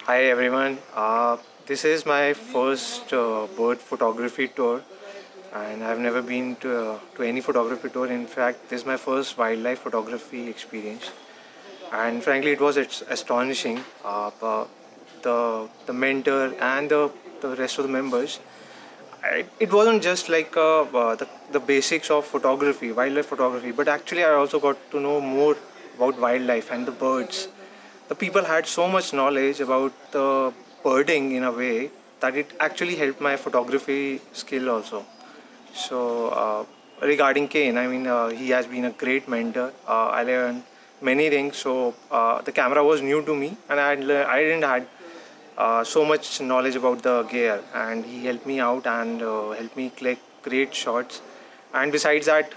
Hi everyone. This is my first bird photography tour, and I've never been to any photography tour. In fact, this is my first wildlife photography experience, and frankly, it was astonishing. The mentor and the rest of the members. It wasn't just like the basics of photography, wildlife photography, but actually I also got to know more about wildlife and the birds. The people had so much knowledge about the birding in a way that it actually helped my photography skill also. So regarding Kane, I mean, he has been a great mentor. I learned many things. So the camera was new to me, and I didn't had so much knowledge about the gear, and he helped me out and helped me click great shots. And besides that,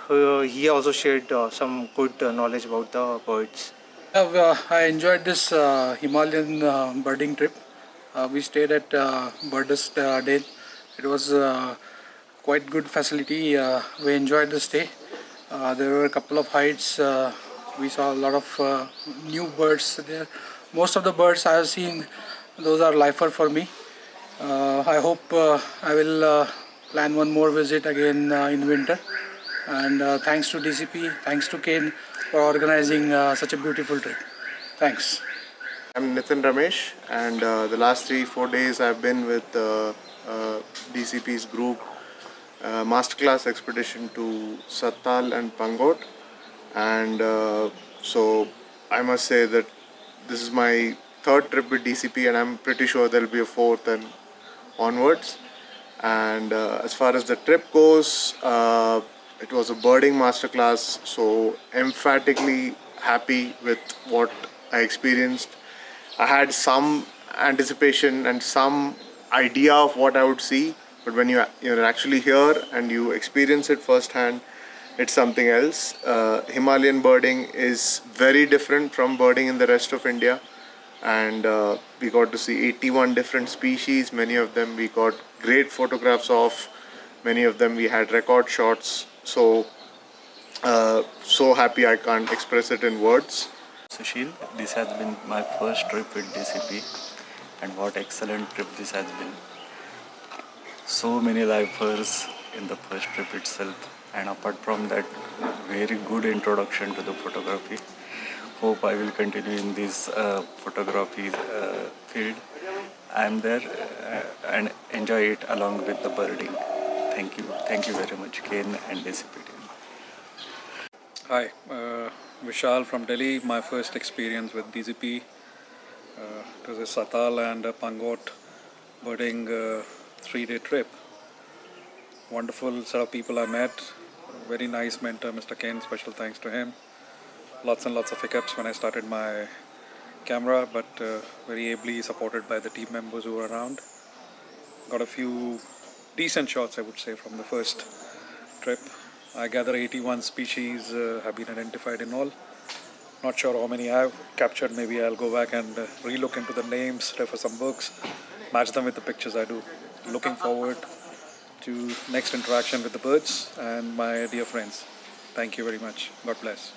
he also shared some good knowledge about the birds. I enjoyed this Himalayan birding trip. We stayed at Birdist Dale. It was quite good facility. We enjoyed the stay. There were a couple of heights. We saw a lot of new birds there. Most of the birds I have seen, those are lifer for me. I hope I will plan one more visit again in winter. And thanks to DCP, thanks to Kane for organizing such a beautiful trip. Thanks. I'm Nitin Ramesh, and the last 3-4 days I've been with DCP's group Masterclass Expedition to Sattal and Pangot, and so I must say that this is my third trip with DCP, and I'm pretty sure there'll be a fourth and onwards. And as far as the trip goes, it was a birding masterclass, so emphatically happy with what I experienced. I had some anticipation and some idea of what I would see, but when you're actually here and you experience it firsthand, it's something else. Himalayan birding is very different from birding in the rest of India, and we got to see 81 different species. Many of them we got great photographs of. Many of them we had record shots. So happy I can't express it in words. Sushil, this has been my first trip with DCP, and what excellent trip this has been. So many lifers in the first trip itself, and apart from that, very good introduction to the photography. Hope I will continue in this photography field. I am there and enjoy it along with the birding. Thank you very much, Kane and DCP team. Hi, Vishal from Delhi. My first experience with DCP. It was a Sattal and Pangot birding 3-day trip. Wonderful set of people I met. Very nice mentor, Mr. Kane. Special thanks to him. Lots and lots of hiccups when I started my camera, but very ably supported by the team members who were around. Got a few decent shots, I would say, from the first trip. I gather 81 species have been identified in all. Not sure how many I have captured. Maybe I'll go back and relook into the names, refer some books, match them with the pictures I do. Looking forward to next interaction with the birds and my dear friends. Thank you very much. God bless.